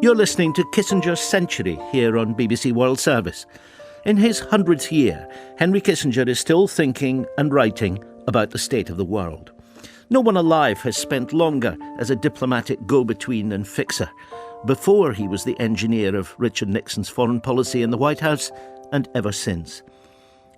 You're listening to Kissinger's Century here on BBC World Service. In his 100th year, Henry Kissinger is still thinking and writing about the state of the world. No one alive has spent longer as a diplomatic go-between and fixer. Before he was the engineer of Richard Nixon's foreign policy in the White House, and ever since.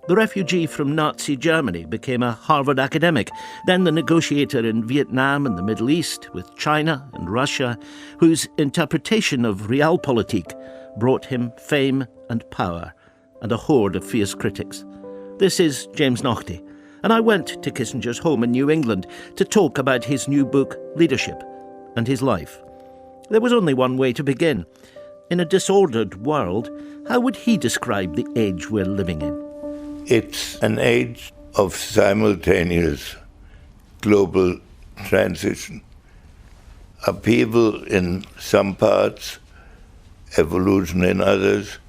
The refugee from Nazi Germany became a Harvard academic, then the negotiator in Vietnam and the Middle East with China and Russia, whose interpretation of realpolitik brought him fame and power and a horde of fierce critics. This is James Naughtie, and I went to Kissinger's home in New England to talk about his new book, Leadership, and his life. There was only one way to begin. In a disordered world, how would he describe the age we're living in? It's an age of simultaneous global transition. Upheaval in some parts, evolution in others,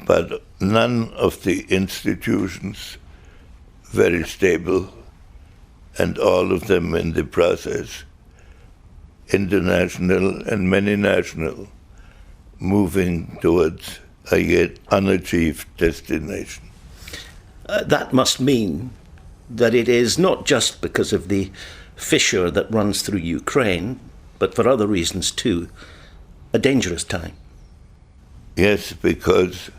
but none of the institutions very stable, and all of them in the process, international and many national, moving towards a yet unachieved destination. That must mean that it is not just because of the fissure that runs through Ukraine, but for other reasons too, a dangerous time. Yes, because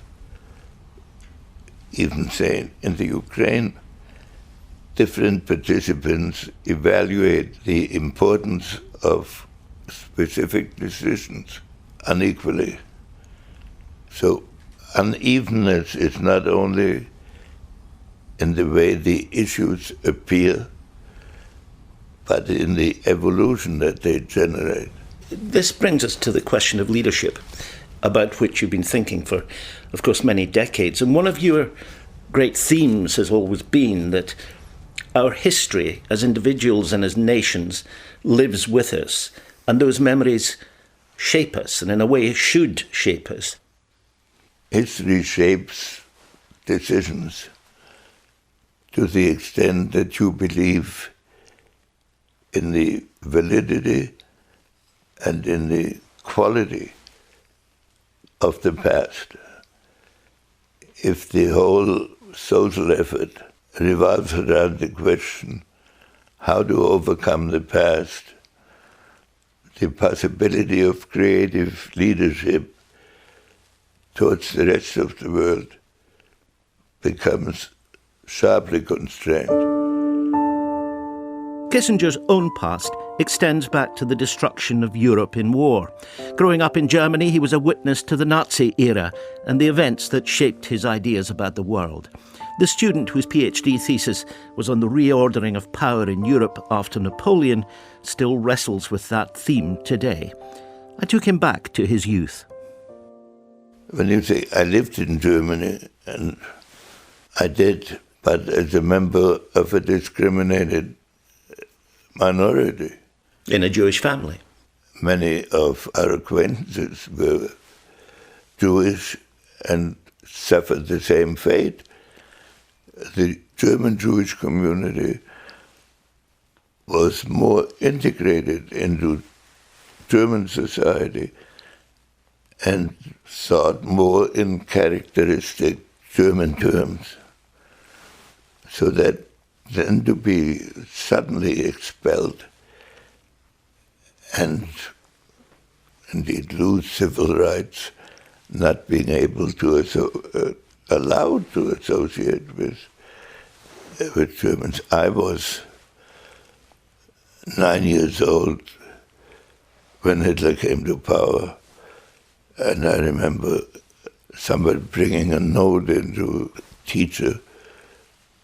even say in the Ukraine, different participants evaluate the importance of specific decisions unequally. So unevenness is not only in the way the issues appear, but in the evolution that they generate. This brings us to the question of leadership, about which you've been thinking for, of course, many decades. And one of your great themes has always been that our history as individuals and as nations lives with us, and those memories shape us, and in a way should shape us. History shapes decisions to the extent that you believe in the validity and in the quality of the past. If the whole social effort revolves around the question how to overcome the past, the possibility of creative leadership towards the rest of the world becomes sharply constrained. Kissinger's own past extends back to the destruction of Europe in war. Growing up in Germany, he was a witness to the Nazi era and the events that shaped his ideas about the world. The student whose PhD thesis was on the reordering of power in Europe after Napoleon still wrestles with that theme today. I took him back to his youth. When you say I lived in Germany, and I did, but as a member of a discriminated minority. In a Jewish family. Many of our acquaintances were Jewish and suffered the same fate. The German Jewish community was more integrated into German society and thought more in characteristic German terms. So that then to be suddenly expelled and indeed lose civil rights, not being able to allowed to associate with Germans. I was 9 years old when Hitler came to power, and I remember somebody bringing a note into a teacher,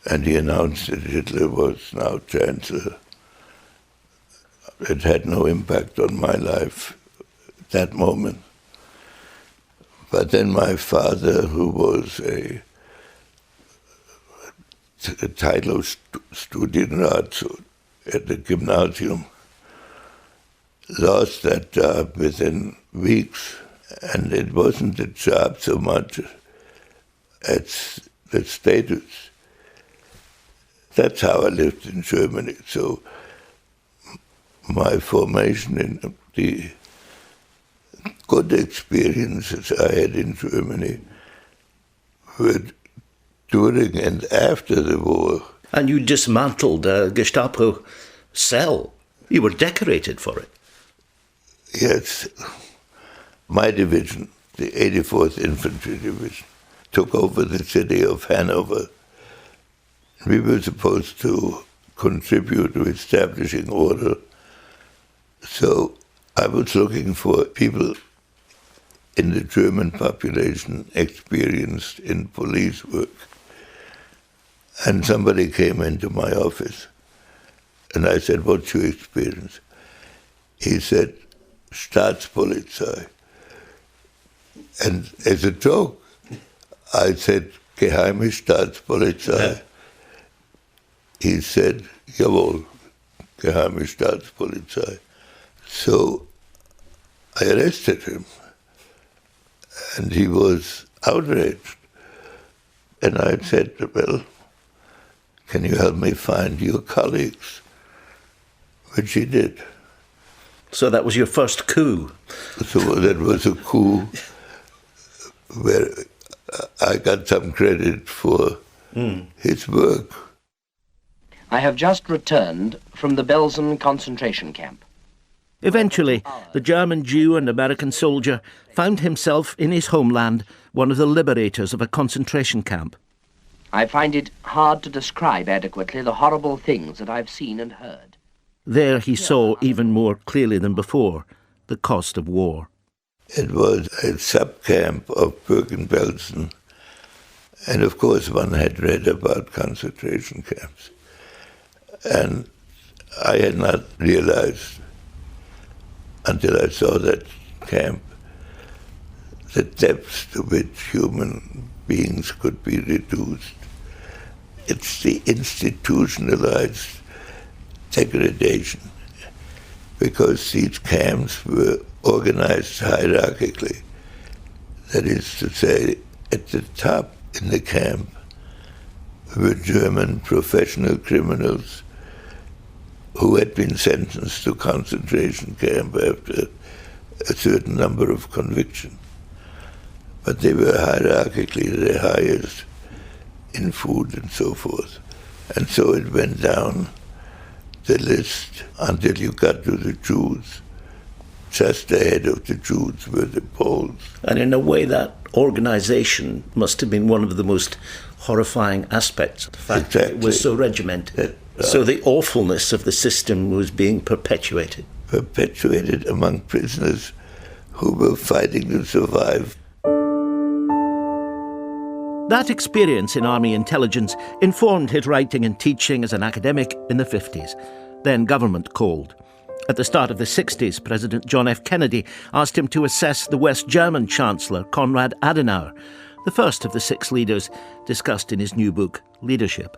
and he announced that Hitler was now Chancellor. It had no impact on my life at that moment. But then my father, who was a title Studienrat at the gymnasium, lost that job within weeks. And it wasn't the job so much as the status. That's how I lived in Germany. So my formation in the good experiences I had in Germany were during and after the war. And you dismantled a Gestapo cell. You were decorated for it. Yes. My division, the 84th Infantry Division, took over the city of Hanover. We were supposed to contribute to establishing order. So I was looking for people in the German population experienced in police work. And somebody came into my office, and I said, "What's your experience?" He said, "Staatspolizei." And as a joke, I said, "Geheime Staatspolizei." He said, "Jawohl, Geheime Staatspolizei." So I arrested him, and he was outraged. And I said, "Well, can you help me find your colleagues?" Which he did. So that was your first coup. So that was a coup where I got some credit for his work. I have just returned from the Belsen concentration camp. Eventually, the German Jew and American soldier found himself in his homeland, one of the liberators of a concentration camp. I find it hard to describe adequately the horrible things that I've seen and heard. There he saw even more clearly than before the cost of war. It was a sub-camp of Bergen-Belsen, and of course one had read about concentration camps. And I had not realized until I saw that camp the depths to which human beings could be reduced. It's the institutionalized degradation, because these camps were organized hierarchically. That is to say, at the top in the camp were German professional criminals who had been sentenced to concentration camp after a certain number of convictions. But they were hierarchically the highest in food and so forth. And so it went down the list until you got to the Jews. Just ahead of the Jews were the Poles. And in a way, that organization must have been one of the most horrifying aspects of the fact that it was so regimented. So the awfulness of the system was being perpetuated. Perpetuated among prisoners who were fighting to survive. That experience in army intelligence informed his writing and teaching as an academic in the 50s. Then government called. At the start of the 60s, President John F. Kennedy asked him to assess the West German Chancellor, Konrad Adenauer, the first of the 6 leaders discussed in his new book, Leadership.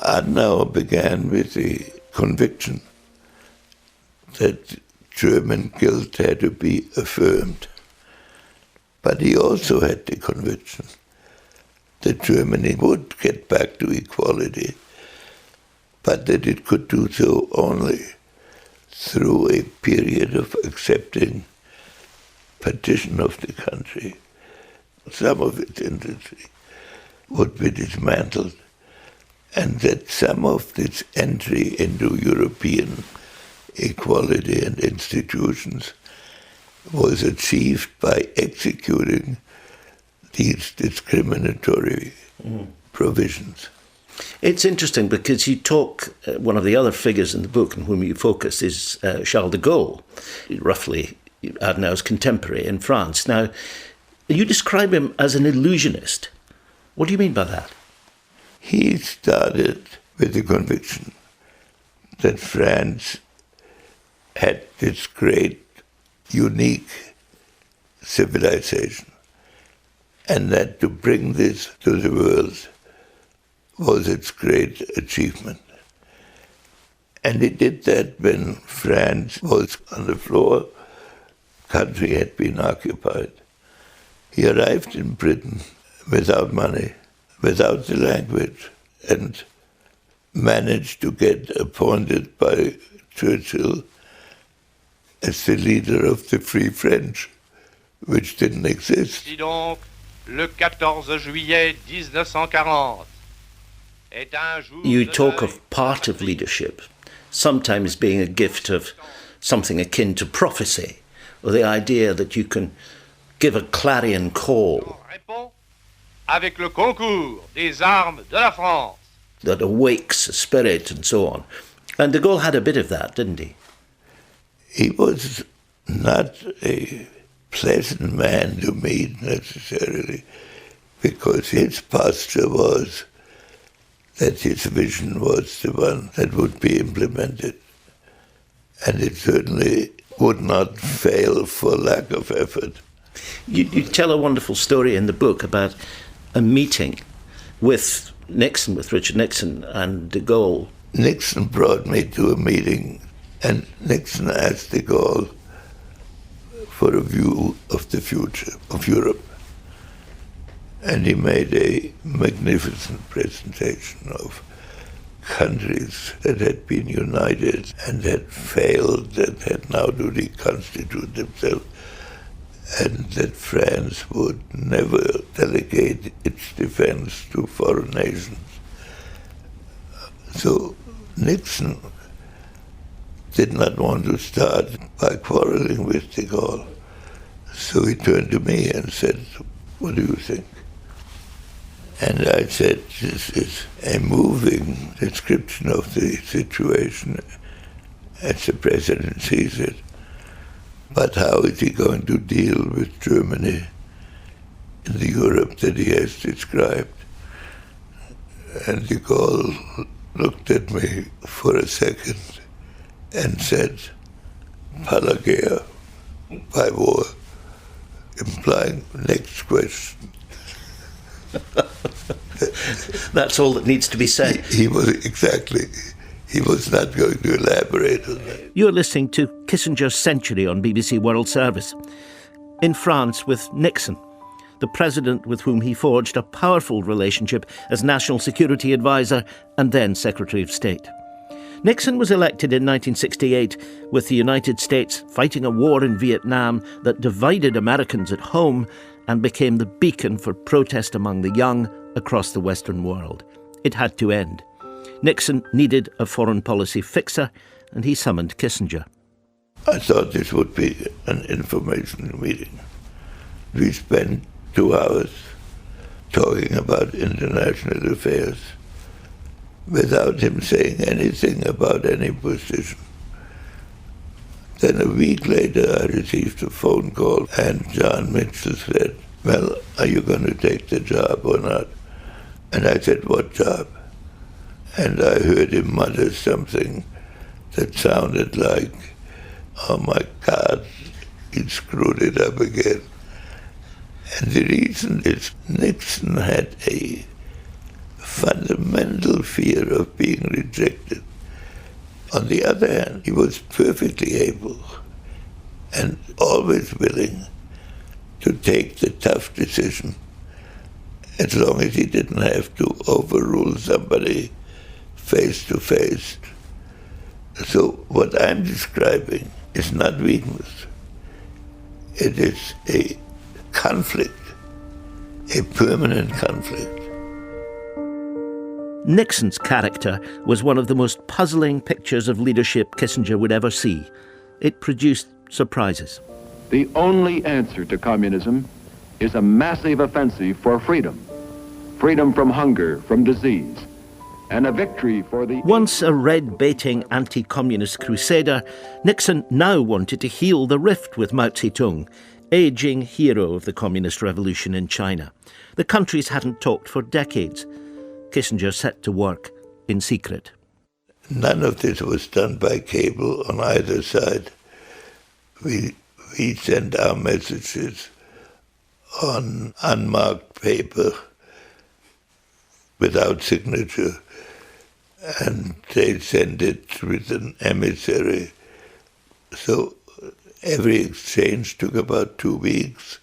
Adenauer began with the conviction that German guilt had to be affirmed. But he also had the conviction that Germany would get back to equality, but that it could do so only through a period of accepting partition of the country. Some of its industry would be dismantled, and that some of its entry into European equality and institutions was achieved by executing these discriminatory provisions. It's interesting because you talk, one of the other figures in the book on whom you focus is Charles de Gaulle, roughly Adenauer's contemporary in France. Now, you describe him as an illusionist. What do you mean by that? He started with the conviction that France had this great, unique civilization, and that to bring this to the world was its great achievement. And he did that when France was on the floor, country had been occupied. He arrived in Britain without money, without the language, and managed to get appointed by Churchill as the leader of the Free French, which didn't exist. Si donc, le 14 juillet 1940 est un jour. You talk of part of leadership sometimes being a gift of something akin to prophecy, or the idea that you can give a clarion call Avec le concours des armes de la France. That awakes a spirit and so on. And de Gaulle had a bit of that, didn't he? He was not a pleasant man to meet necessarily, because his posture was that his vision was the one that would be implemented. And it certainly would not fail for lack of effort. You tell a wonderful story in the book about a meeting with Nixon, with Richard Nixon and de Gaulle. Nixon brought me to a meeting, and Nixon asked de Gaulle for a view of the future of Europe. And he made a magnificent presentation of countries that had been united and had failed, that had now to reconstitute themselves, and that France would never delegate its defense to foreign nations. So Nixon did not want to start by quarreling with de Gaulle. So he turned to me and said, "What do you think?" And I said, "This is a moving description of the situation as the president sees it. But how is he going to deal with Germany in the Europe that he has described?" And de Gaulle looked at me for a second and said, "Par la guerre," by war, implying next question. That's all that needs to be said. He was not going to elaborate on that. You're listening to Kissinger's Century on BBC World Service. In France with Nixon, the president with whom he forged a powerful relationship as National Security Advisor and then Secretary of State. Nixon was elected in 1968 with the United States fighting a war in Vietnam that divided Americans at home and became the beacon for protest among the young across the Western world. It had to end. Nixon needed a foreign policy fixer, and he summoned Kissinger. I thought this would be an informational meeting. We spent 2 hours talking about international affairs without him saying anything about any position. Then a week later I received a phone call and John Mitchell said, "Well, are you going to take the job or not?" And I said, "What job?" And I heard him mutter something that sounded like, "Oh my God, he screwed it up again." And the reason is Nixon had a fundamental fear of being rejected. On the other hand, he was perfectly able and always willing to take the tough decision as long as he didn't have to overrule somebody face to face. So what I'm describing is not weakness. It is a conflict, a permanent conflict. Nixon's character was one of the most puzzling pictures of leadership Kissinger would ever see. It produced surprises. The only answer to communism is a massive offensive for freedom. Freedom from hunger, from disease, and a victory for the... Once a red-baiting anti-communist crusader, Nixon now wanted to heal the rift with Mao Zedong, aging hero of the communist revolution in China. The countries hadn't talked for decades. Kissinger set to work in secret. None of this was done by cable on either side. We sent our messages on unmarked paper without signature, and they sent it with an emissary. So every exchange took about 2 weeks.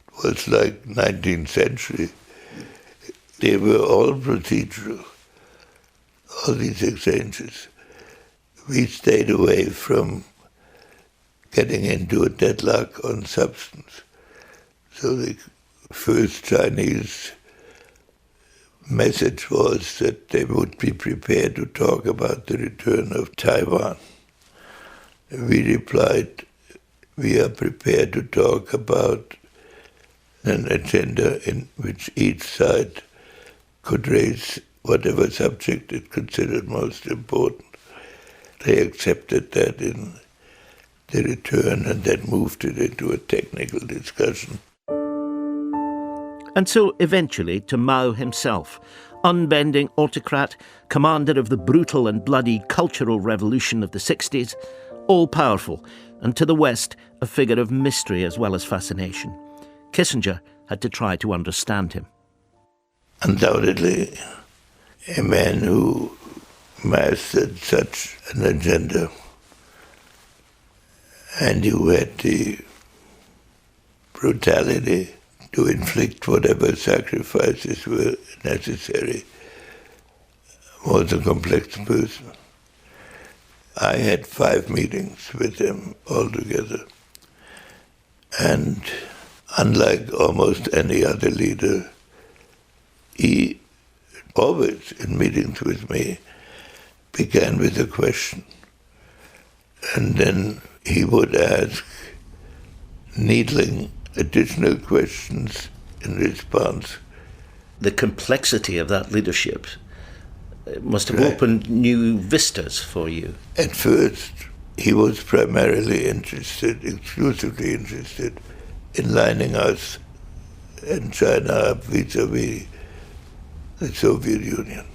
It was like 19th century. They were all procedural, all these exchanges. We stayed away from getting into a deadlock on substance. So the first Chinese message was that they would be prepared to talk about the return of Taiwan. We replied, we are prepared to talk about an agenda in which each side could raise whatever subject it considered most important. They accepted that in the return and then moved it into a technical discussion. And so eventually to Mao himself, unbending autocrat, commander of the brutal and bloody cultural revolution of the 60s, all-powerful, and to the West a figure of mystery as well as fascination. Kissinger had to try to understand him. Undoubtedly, a man who mastered such an agenda and who had the brutality to inflict whatever sacrifices were necessary was a complex person. I had 5 meetings with him altogether, and unlike almost any other leader, he always, in meetings with me, began with a question. And then he would ask needling additional questions in response. The complexity of that leadership must have opened new vistas for you. At first, he was primarily interested, exclusively interested, in lining us and China up vis-a-vis the Soviet Union.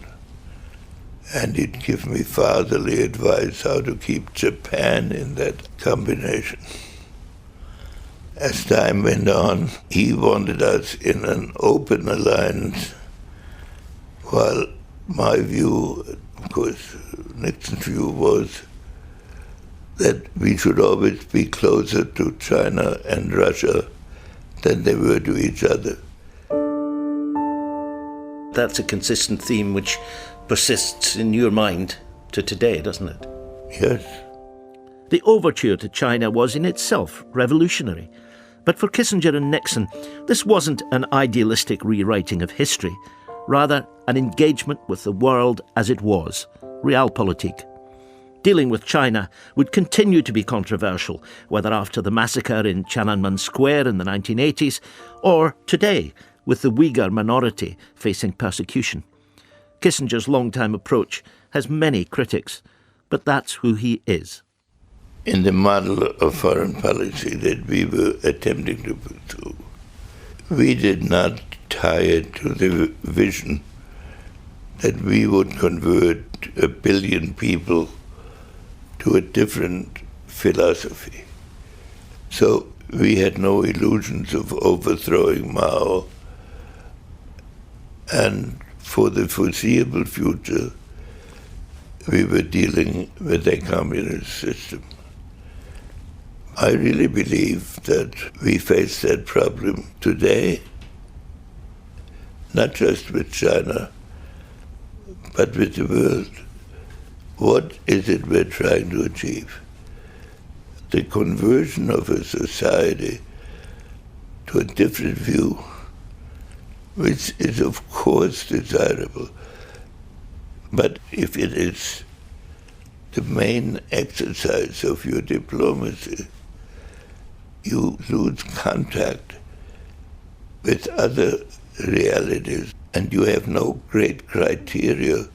And he'd give me fatherly advice how to keep Japan in that combination. As time went on, he wanted us in an open alliance, while my view, of course, Nixon's view was that we should always be closer to China and Russia than they were to each other. That's a consistent theme which persists in your mind to today, doesn't it? Yes. The overture to China was in itself revolutionary. But for Kissinger and Nixon, this wasn't an idealistic rewriting of history, rather an engagement with the world as it was, realpolitik. Dealing with China would continue to be controversial, whether after the massacre in Tiananmen Square in the 1980s, or today, with the Uyghur minority facing persecution. Kissinger's long-time approach has many critics, but that's who he is. In the model of foreign policy that we were attempting to pursue, we did not tie it to the vision that we would convert 1 billion people to a different philosophy. So we had no illusions of overthrowing Mao, and for the foreseeable future, we were dealing with a communist system. I really believe that we face that problem today, not just with China, but with the world. What is it we're trying to achieve? The conversion of a society to a different view, which is of course desirable, but if it is the main exercise of your diplomacy, you lose contact with other realities, and you have no great criteria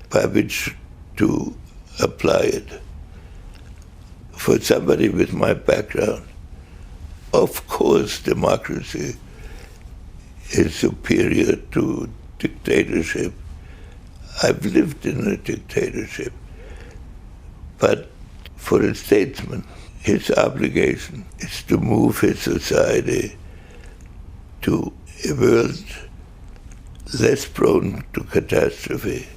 by which to apply it. For somebody with my background, of course democracy is superior to dictatorship. I've lived in a dictatorship. But for a statesman, his obligation is to move his society to a world less prone to catastrophe,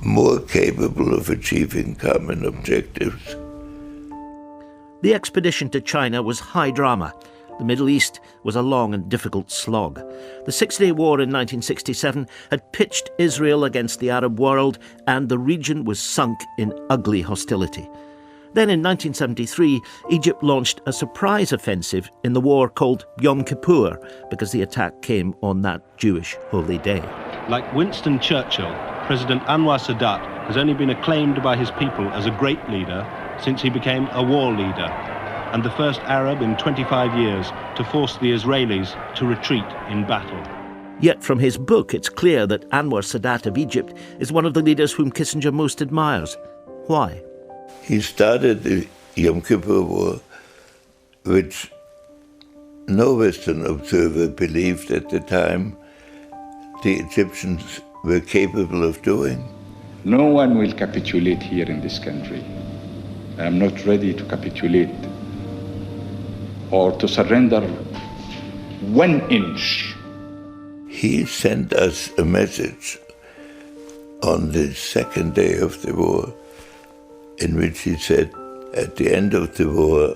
more capable of achieving common objectives. The expedition to China was high drama. The Middle East was a long and difficult slog. The Six-Day War in 1967 had pitched Israel against the Arab world, and the region was sunk in ugly hostility. Then in 1973, Egypt launched a surprise offensive in the war called Yom Kippur, because the attack came on that Jewish holy day. Like Winston Churchill, President Anwar Sadat has only been acclaimed by his people as a great leader since he became a war leader, and the first Arab in 25 years to force the Israelis to retreat in battle. Yet from his book, it's clear that Anwar Sadat of Egypt is one of the leaders whom Kissinger most admires. Why? He started the Yom Kippur War, which no Western observer believed at the time the Egyptians were capable of doing. No one will capitulate here in this country. I am not ready to capitulate or to surrender 1 inch. He sent us a message on the second day of the war in which he said, at the end of the war,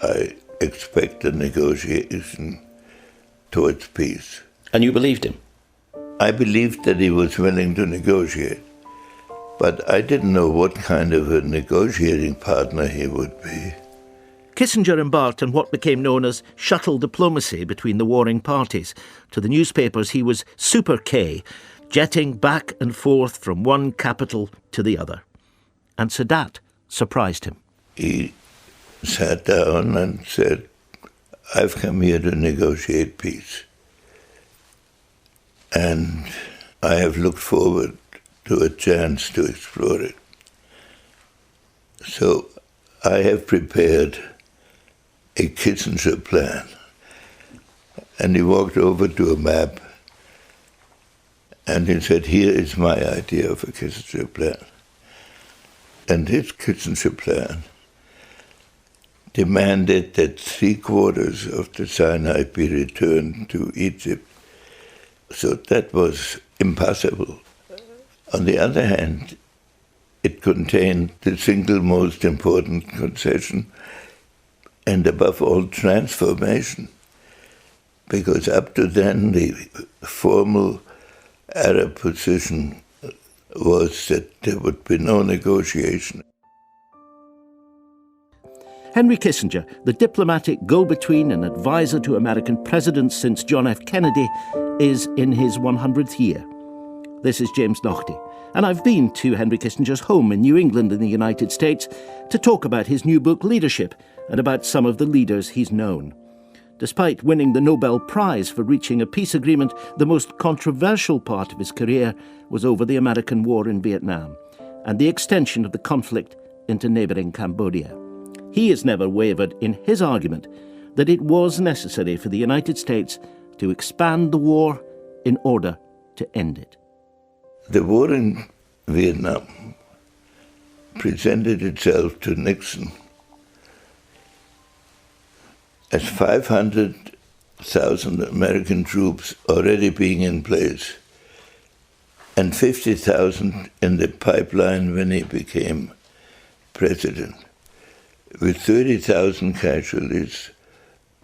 I expect a negotiation towards peace. And you believed him? I believed that he was willing to negotiate, but I didn't know what kind of a negotiating partner he would be. Kissinger embarked on what became known as shuttle diplomacy between the warring parties. To the newspapers, he was Super K, jetting back and forth from one capital to the other. And Sadat surprised him. He sat down and said, I've come here to negotiate peace. And I have looked forward to a chance to explore it. So I have prepared a Kissinger plan. And he walked over to a map and he said, here is my idea of a Kissinger plan. And his Kissinger plan demanded that 3/4 of the Sinai be returned to Egypt. So that was impossible. On the other hand, it contained the single most important concession, and above all, transformation. Because up to then, the formal Arab position was that there would be no negotiation. Henry Kissinger, the diplomatic go-between and advisor to American presidents since John F. Kennedy, is in his 100th year. This is James Naughtie, and I've been to Henry Kissinger's home in New England in the United States to talk about his new book, Leadership, and about some of the leaders he's known. Despite winning the Nobel Prize for reaching a peace agreement, the most controversial part of his career was over the American war in Vietnam and the extension of the conflict into neighbouring Cambodia. He has never wavered in his argument that it was necessary for the United States to expand the war in order to end it. The war in Vietnam presented itself to Nixon as 500,000 American troops already being in place and 50,000 in the pipeline when he became president, with 30,000 casualties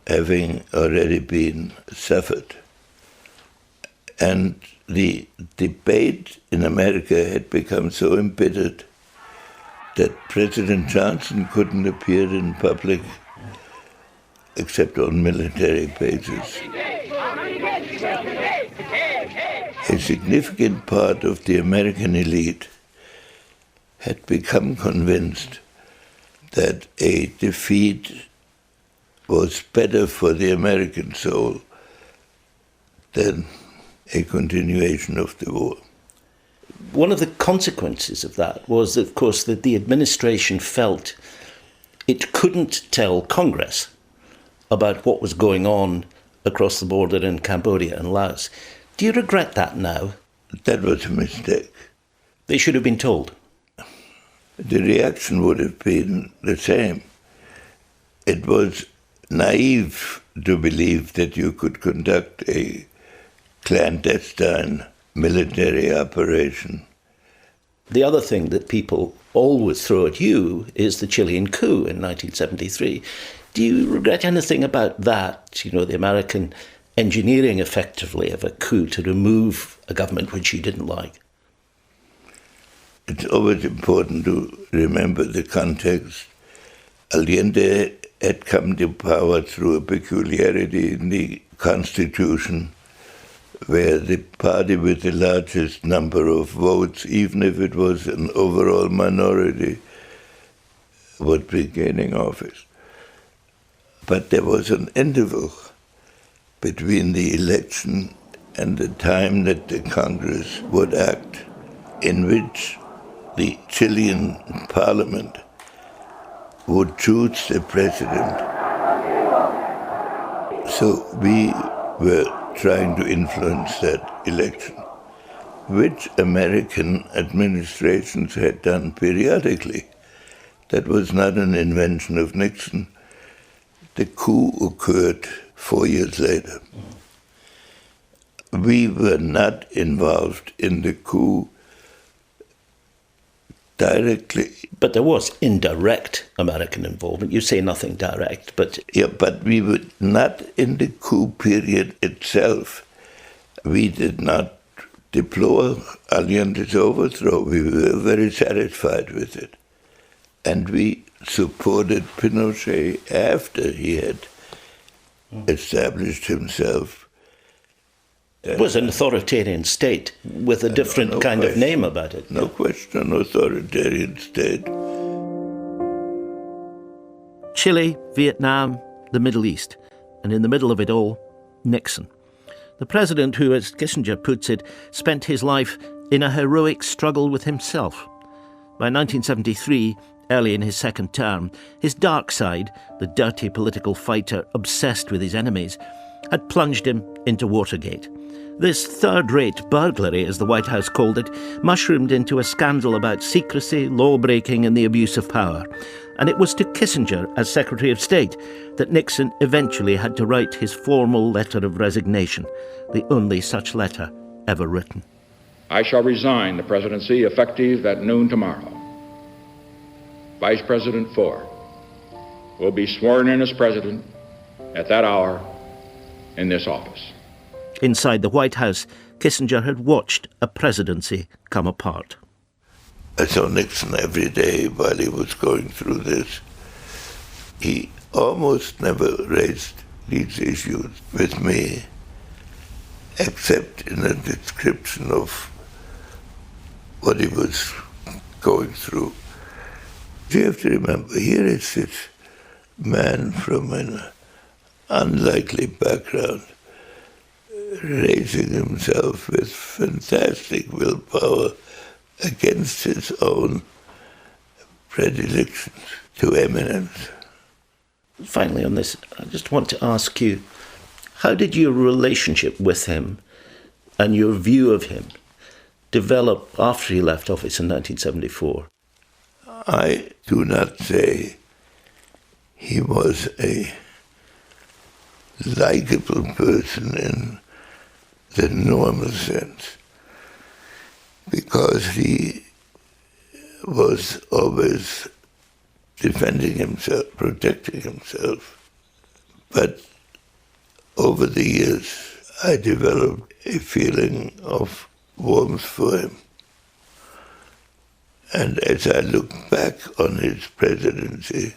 having already been suffered. And the debate in America had become so embittered that President Johnson couldn't appear in public except on military bases. A significant part of the American elite had become convinced that a defeat was better for the American soul than a continuation of the war. One of the consequences of that was, of course, that the administration felt it couldn't tell Congress about what was going on across the border in Cambodia and Laos. Do you regret that now? That was a mistake. They should have been told. The reaction would have been the same. It was naive to believe that you could conduct a clandestine military operation. The other thing that people always throw at you is the Chilean coup in 1973. Do you regret anything about that? You know, the American engineering effectively of a coup to remove a government which you didn't like? It's always important to remember the context Allende had come to power through a peculiarity in the Constitution, where the party with the largest number of votes, even if it was an overall minority, would be gaining office. But there was an interval between the election and the time that the Congress would act, in which the Chilean parliament would choose the president. So we were trying to influence that election, which American administrations had done periodically. That was not an invention of Nixon. The coup occurred 4 years later. We were not involved in the coup directly. But there was indirect American involvement. You say nothing direct, but... Yeah, but we were not in the coup period itself. We did not deplore Allende's overthrow. We were very satisfied with it. And we supported Pinochet after he had established himself. It was an authoritarian state with a different kind of name about it. No question, authoritarian state. Chile, Vietnam, the Middle East, and in the middle of it all, Nixon. The president who, as Kissinger puts it, spent his life in a heroic struggle with himself. By 1973, early in his second term, his dark side, the dirty political fighter obsessed with his enemies, had plunged him into Watergate. This third-rate burglary, as the White House called it, mushroomed into a scandal about secrecy, law-breaking and the abuse of power. And it was to Kissinger, as Secretary of State, that Nixon eventually had to write his formal letter of resignation, the only such letter ever written. I shall resign the presidency effective at noon tomorrow. Vice President Ford will be sworn in as president at that hour in this office. Inside the White House, Kissinger had watched a presidency come apart. I saw Nixon every day while he was going through this. He almost never raised these issues with me, except in a description of what he was going through. You have to remember, here is this man from an unlikely background, raising himself with fantastic willpower against his own predilections to eminence. Finally on this, I just want to ask you, how did your relationship with him and your view of him develop after he left office in 1974? I do not say he was a likable person in the normal sense, because he was always defending himself, protecting himself. But over the years, I developed a feeling of warmth for him. And as I look back on his presidency,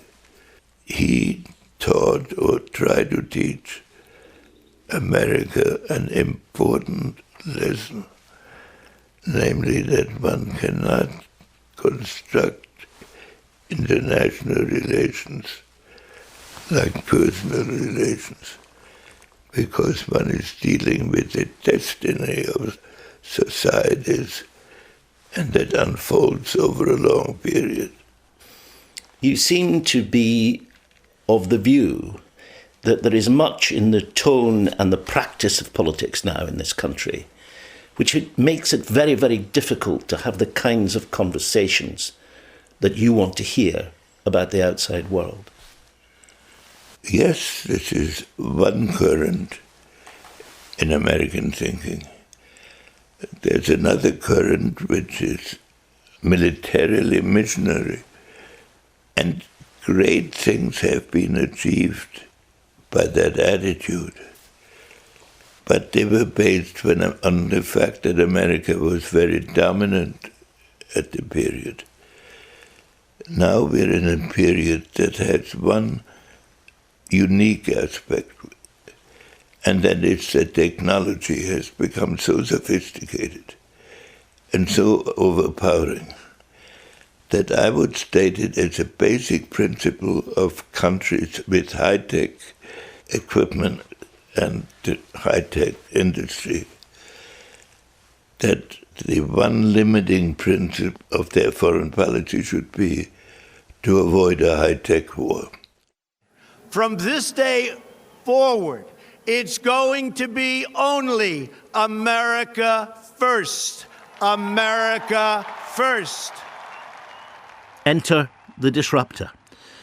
he taught or tried to teach America an important lesson, namely that one cannot construct international relations like personal relations, because one is dealing with the destiny of societies, and that unfolds over a long period. You seem to be of the view that there is much in the tone and the practice of politics now in this country, which makes it very, very difficult to have the kinds of conversations that you want to hear about the outside world. Yes, this is one current in American thinking. There's another current which is militarily missionary, and great things have been achieved by that attitude. But they were based on the fact that America was very dominant at the period. Now we're in a period that has one unique aspect, and that is that technology has become so sophisticated and so overpowering that I would state it as a basic principle of countries with high-tech equipment and high-tech industry, that the one limiting principle of their foreign policy should be to avoid a high-tech war. From this day forward, it's going to be only America first. America first. Enter the disruptor.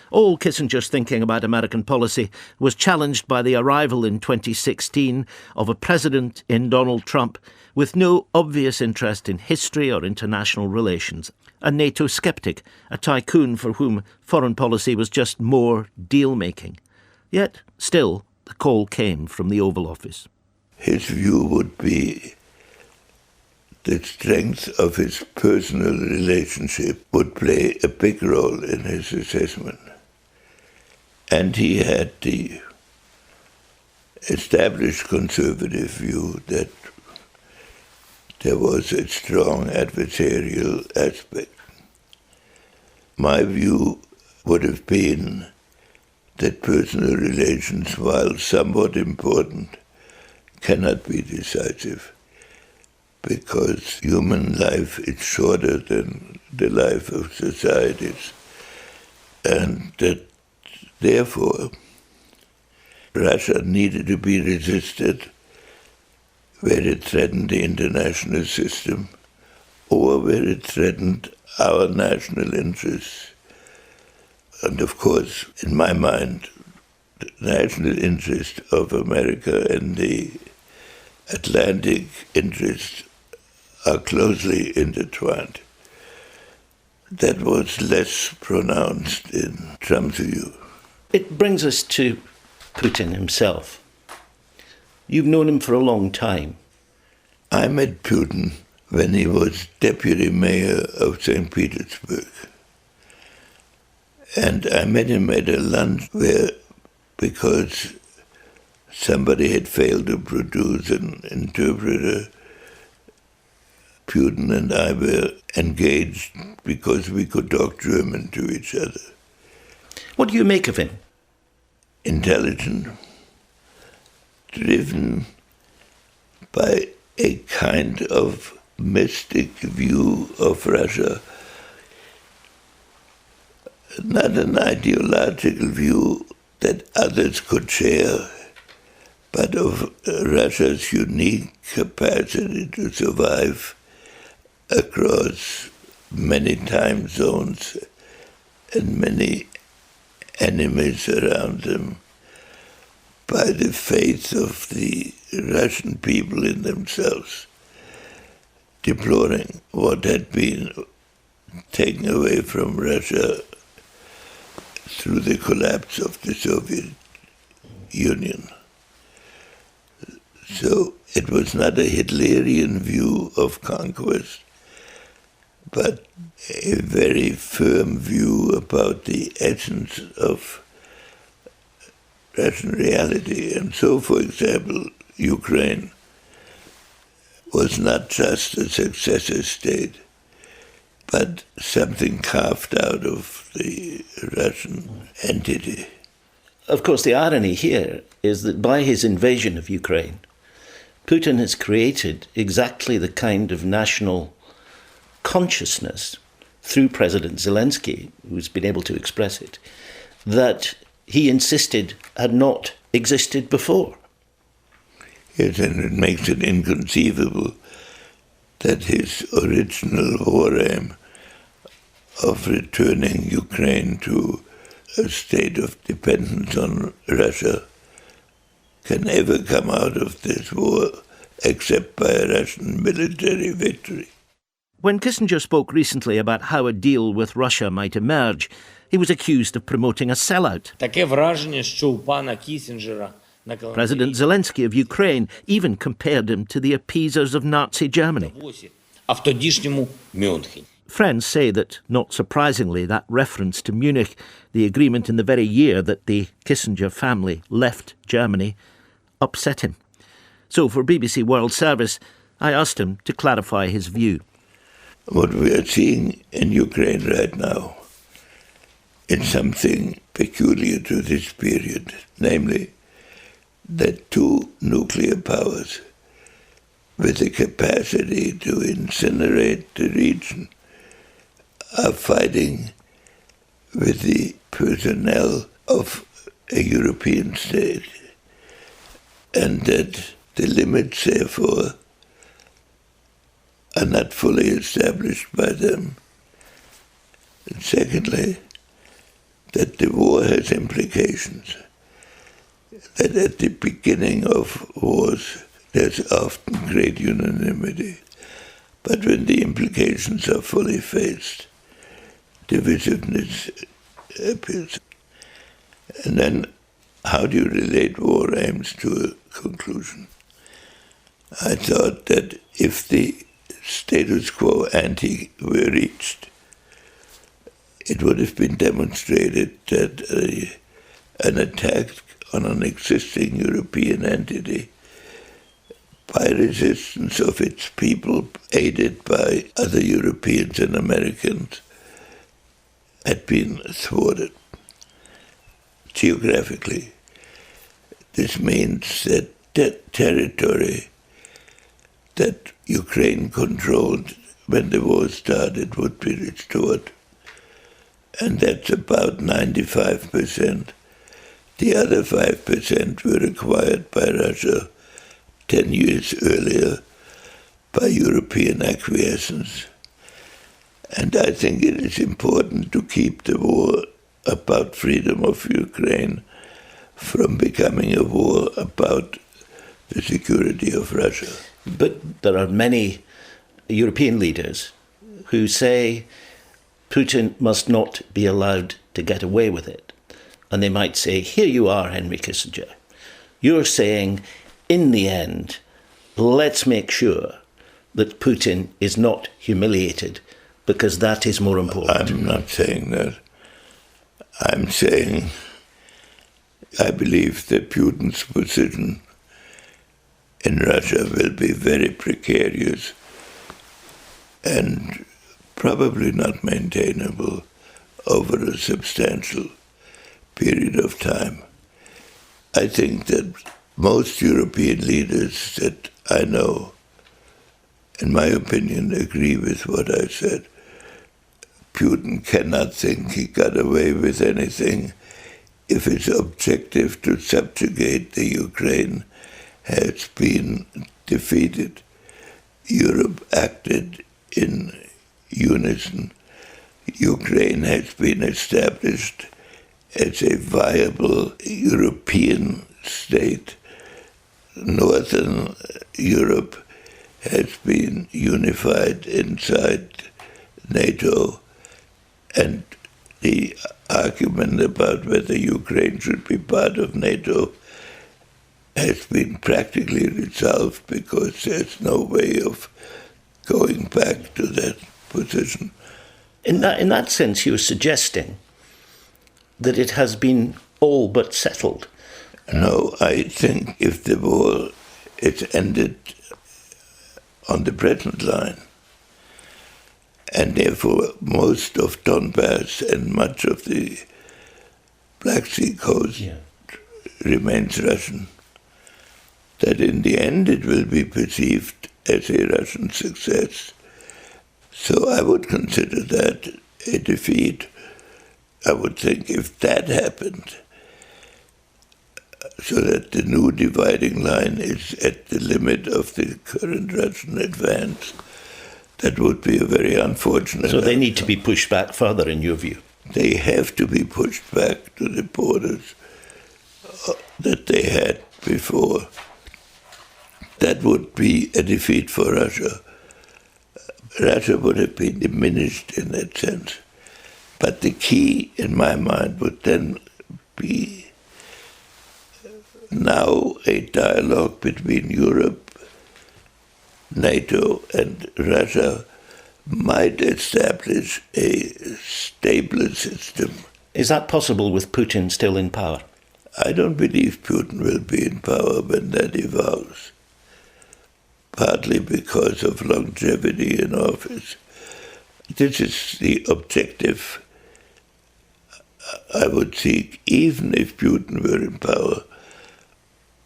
All Kissinger's thinking about American policy was challenged by the arrival in 2016 of a president in Donald Trump with no obvious interest in history or international relations, a NATO skeptic, a tycoon for whom foreign policy was just more deal-making. Yet, still, the call came from the Oval Office. His view would be the strength of his personal relationship would play a big role in his assessment. And he had the established conservative view that there was a strong adversarial aspect. My view would have been that personal relations, while somewhat important, cannot be decisive, because human life is shorter than the life of societies, and that therefore Russia needed to be resisted where it threatened the international system or where it threatened our national interests. And of course, in my mind, the national interest of America and the Atlantic interests are closely intertwined. That was less pronounced in Trump's view. It brings us to Putin himself. You've known him for a long time. I met Putin when he was deputy mayor of St. Petersburg. And I met him at a lunch where, because somebody had failed to produce an interpreter, Putin and I were engaged because we could talk German to each other. What do you make of him? Intelligent, driven by a kind of mystic view of Russia, not an ideological view that others could share, but of Russia's unique capacity to survive across many time zones and many enemies around them, by the faith of the Russian people in themselves, deploring what had been taken away from Russia through the collapse of the Soviet Union. So it was not a Hitlerian view of conquest, but a very firm view about the essence of Russian reality. And so, for example, Ukraine was not just a successor state, but something carved out of the Russian entity. Of course, the irony here is that by his invasion of Ukraine, Putin has created exactly the kind of national consciousness through President Zelensky, who's been able to express it, that he insisted had not existed before. Yes, and it makes it inconceivable that his original war aim of returning Ukraine to a state of dependence on Russia can ever come out of this war except by a Russian military victory. When Kissinger spoke recently about how a deal with Russia might emerge, he was accused of promoting a sellout. President Zelensky of Ukraine even compared him to the appeasers of Nazi Germany. Friends say that, not surprisingly, that reference to Munich, the agreement in the very year that the Kissinger family left Germany, upset him. So for BBC World Service, I asked him to clarify his view. What we are seeing in Ukraine right now is something peculiar to this period, namely that two nuclear powers with the capacity to incinerate the region are fighting with the personnel of a European state, and that the limits, therefore, are not fully established by them. And secondly, that the war has implications, that at the beginning of wars there's often great unanimity, but when the implications are fully faced, divisiveness appears. And then, how do you relate war aims to a conclusion? I thought that if the status quo ante were reached, it would have been demonstrated that an attack on an existing European entity by resistance of its people, aided by other Europeans and Americans, had been thwarted geographically. This means that that territory that Ukraine controlled when the war started would be restored. And that's about 95%. The other 5% were acquired by Russia 10 years earlier by European acquiescence. And I think it is important to keep the war about freedom of Ukraine from becoming a war about the security of Russia. But there are many European leaders who say Putin must not be allowed to get away with it. And they might say, here you are, Henry Kissinger. You're saying, in the end, let's make sure that Putin is not humiliated, because that is more important. I'm not saying that. I'm saying I believe that Putin's position in Russia will be very precarious and probably not maintainable over a substantial period of time. I think that most European leaders that I know, in my opinion, agree with what I said. Putin cannot think he got away with anything if his objective to subjugate the Ukraine has been defeated. Europe acted in unison. Ukraine has been established as a viable European state. Northern Europe has been unified inside NATO, and the argument about whether Ukraine should be part of NATO has been practically resolved because there's no way of going back to that position. In that sense, you're suggesting that it has been all but settled. No, I think if the war is ended on the present line, and therefore most of Donbass and much of the Black Sea coast remains Russian, that in the end it will be perceived as a Russian success. So I would consider that a defeat. I would think if that happened, so that the new dividing line is at the limit of the current Russian advance, that would be a very unfortunate So they need to be pushed back further, in your view? They have to be pushed back to the borders that they had before. That would be a defeat for Russia. Russia would have been diminished in that sense. But the key, in my mind, would then be now a dialogue between Europe, NATO, and Russia, might establish a stable system. Is that possible with Putin still in power? I don't believe Putin will be in power when that evolves, partly because of longevity in office. This is the objective I would seek, even if Putin were in power,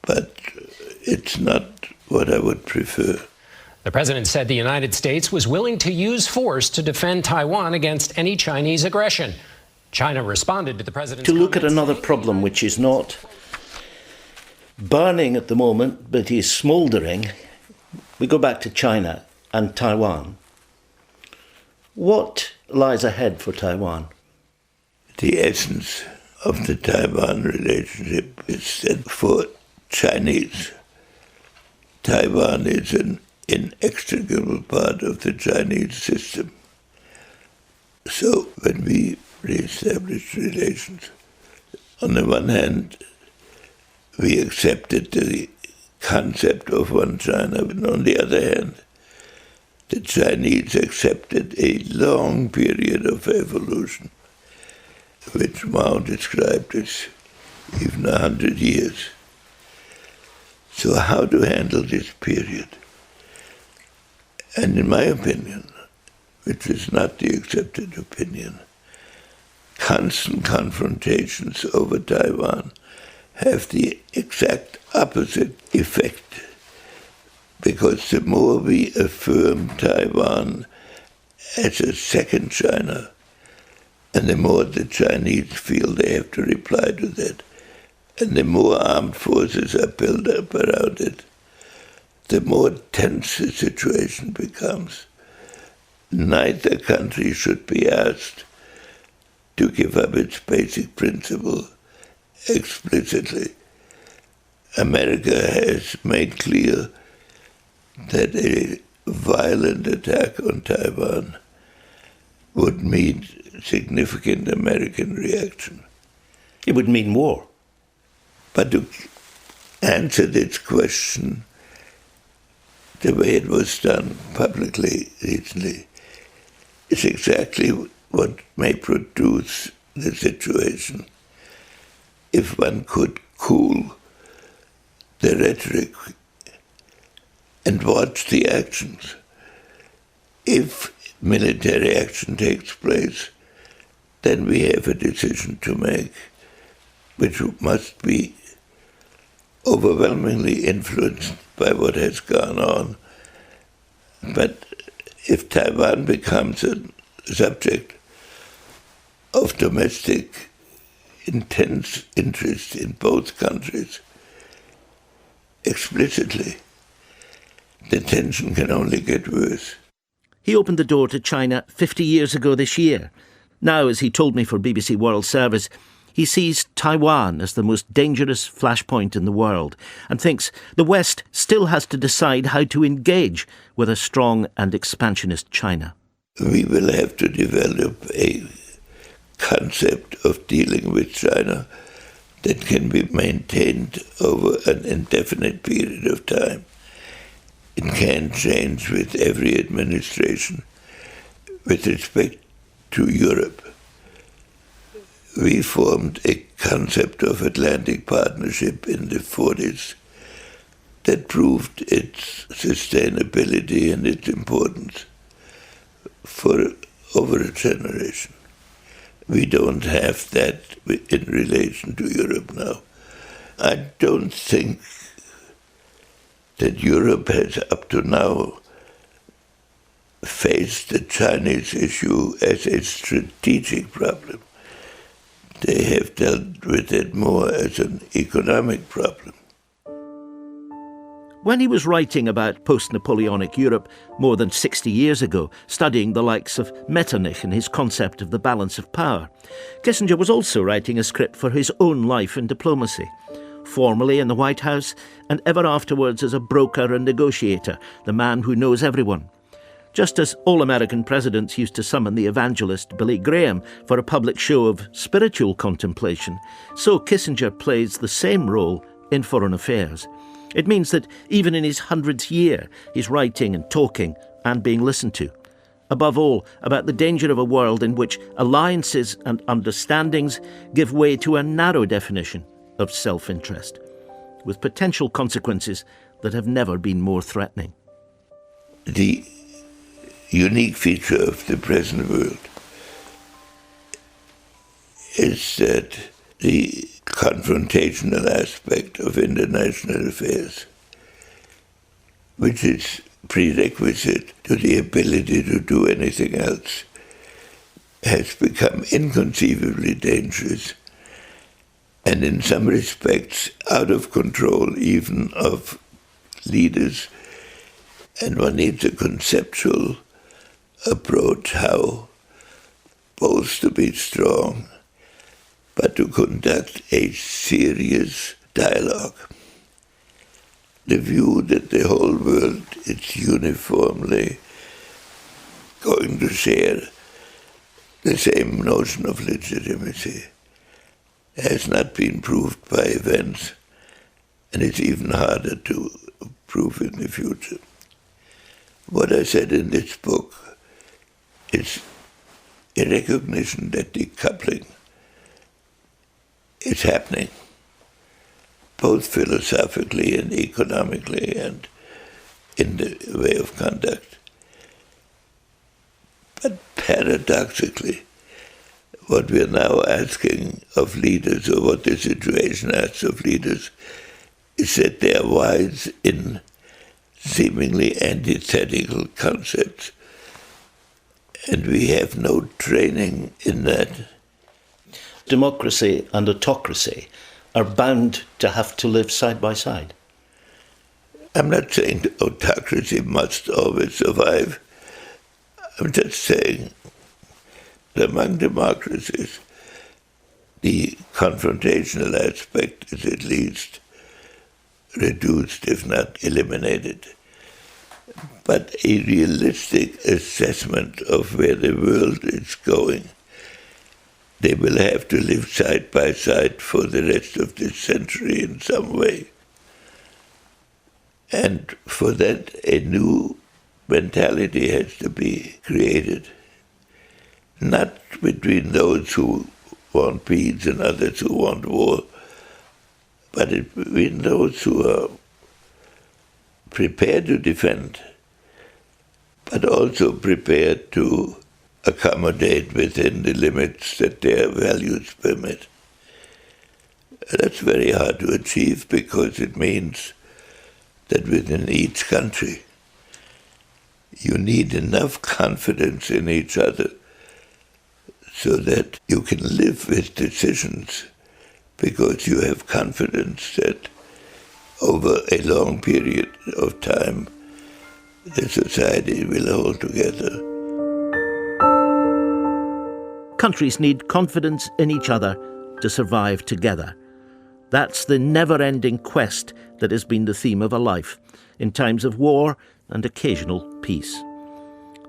but it's not what I would prefer. The president said the United States was willing to use force to defend Taiwan against any Chinese aggression. China responded to the president's To look at comments. another problem which is not burning at the moment, but is smouldering, we go back to China and Taiwan. What lies ahead for Taiwan? The essence of the Taiwan relationship is that for Chinese, Taiwan is an inextricable part of the Chinese system. So when we re-established relations, on the one hand, we accepted the concept of one China, but on the other hand, the Chinese accepted a long period of evolution, which Mao described as even 100 years. So how to handle this period? And in my opinion, which is not the accepted opinion, constant confrontations over Taiwan have the exact opposite effect, because the more we affirm Taiwan as a second China, and the more the Chinese feel they have to reply to that, and the more armed forces are built up around it, the more tense the situation becomes. Neither country should be asked to give up its basic principle explicitly. America has made clear that a violent attack on Taiwan would mean significant American reaction. It would mean war. But to answer this question the way it was done publicly recently is exactly what may produce the situation if one could cool the rhetoric and watch the actions. If military action takes place, then we have a decision to make, which must be overwhelmingly influenced by what has gone on. But if Taiwan becomes a subject of domestic intense interest in both countries, explicitly, the tension can only get worse. He opened the door to China 50 years ago this year. Now, as he told me for BBC World Service, he sees Taiwan as the most dangerous flashpoint in the world and thinks the West still has to decide how to engage with a strong and expansionist China. We will have to develop a concept of dealing with China that can be maintained over an indefinite period of time. It can change with every administration. With respect to Europe, we formed a concept of Atlantic partnership in the 40s that proved its sustainability and its importance for over a generation. We don't have that in relation to Europe now. I don't think that Europe has up to now faced the Chinese issue as a strategic problem. They have dealt with it more as an economic problem. When he was writing about post-Napoleonic Europe more than 60 years ago, studying the likes of Metternich and his concept of the balance of power, Kissinger was also writing a script for his own life in diplomacy, formally in the White House and ever afterwards as a broker and negotiator, the man who knows everyone. Just as all American presidents used to summon the evangelist Billy Graham for a public show of spiritual contemplation, so Kissinger plays the same role in foreign affairs. It means that even in his 100th year, he's writing and talking and being listened to. Above all, about the danger of a world in which alliances and understandings give way to a narrow definition of self-interest, with potential consequences that have never been more threatening. The unique feature of the present world is that the confrontational aspect of international affairs, which is prerequisite to the ability to do anything else, has become inconceivably dangerous and in some respects out of control even of leaders. And one needs a conceptual approach how both to be strong but to conduct a serious dialogue. The view that the whole world is uniformly going to share the same notion of legitimacy has not been proved by events, and it's even harder to prove in the future. What I said in this book is a recognition that decoupling is happening, both philosophically and economically and in the way of conduct. But paradoxically, what we are now asking of leaders, or what the situation asks of leaders, is that they are wise in seemingly antithetical concepts. And we have no training in that. Democracy and autocracy are bound to have to live side by side. I'm not saying that autocracy must always survive. I'm just saying that among democracies, the confrontational aspect is at least reduced, if not eliminated. But a realistic assessment of where the world is going, they will have to live side by side for the rest of this century in some way. And for that, a new mentality has to be created. Not between those who want peace and others who want war, but between those who are prepared to defend, but also prepared to accommodate within the limits that their values permit. That's very hard to achieve because it means that within each country you need enough confidence in each other so that you can live with decisions because you have confidence that over a long period of time the society will hold together. Countries need confidence in each other to survive together. That's the never-ending quest that has been the theme of a life, in times of war and occasional peace.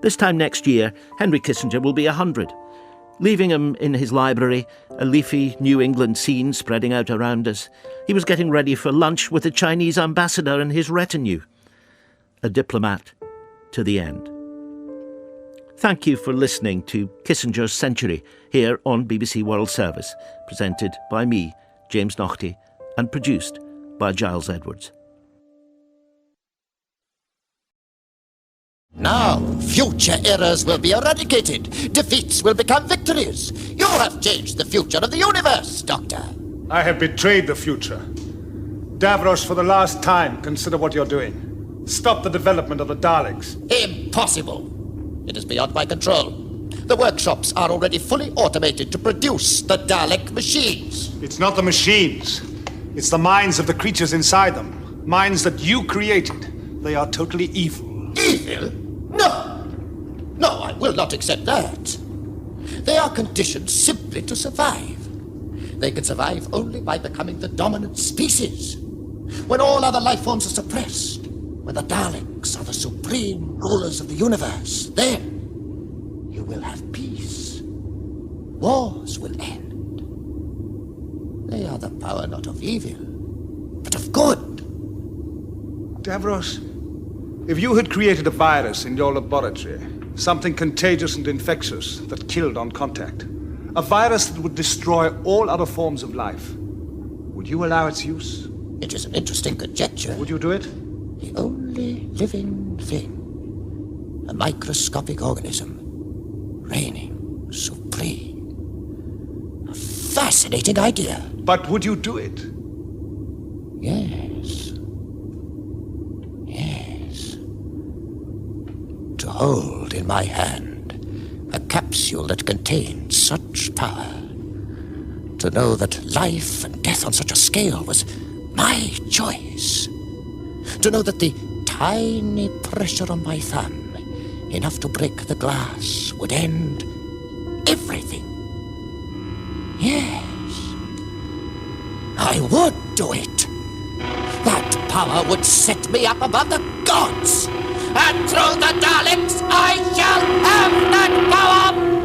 This time next year, Henry Kissinger will be 100. Leaving him in his library, a leafy New England scene spreading out around us, he was getting ready for lunch with the Chinese ambassador and his retinue. A diplomat to the end. Thank you for listening to Kissinger's Century here on BBC World Service, presented by me, James Naughtie, and produced by Giles Edwards. Now, future errors will be eradicated. Defeats will become victories. You have changed the future of the universe, Doctor. I have betrayed the future. Davros, for the last time, consider what you're doing. Stop the development of the Daleks. Impossible. It is beyond my control. The workshops are already fully automated to produce the Dalek machines. It's not the machines. It's the minds of the creatures inside them. Minds that you created. They are totally evil. Evil? No! No, I will not accept that. They are conditioned simply to survive. They can survive only by becoming the dominant species. When all other life forms are suppressed, when the Daleks are the supreme rulers of the universe, then you will have peace. Wars will end. They are the power not of evil, but of good. Davros, if you had created a virus in your laboratory, Something contagious and infectious that killed on contact. A virus that would destroy all other forms of life. Would you allow its use? It is an interesting conjecture. Would you do it? The only living thing. A microscopic organism. Reigning supreme. A fascinating idea. But would you do it? Yes. Yes. To hold in my hand a capsule that contains such power. To know that life and death on such a scale was my choice. To know that the tiny pressure on my thumb, enough to break the glass, would end everything. Yes. I would do it. That power would set me up above the gods. And through the Daleks, I shall have that power!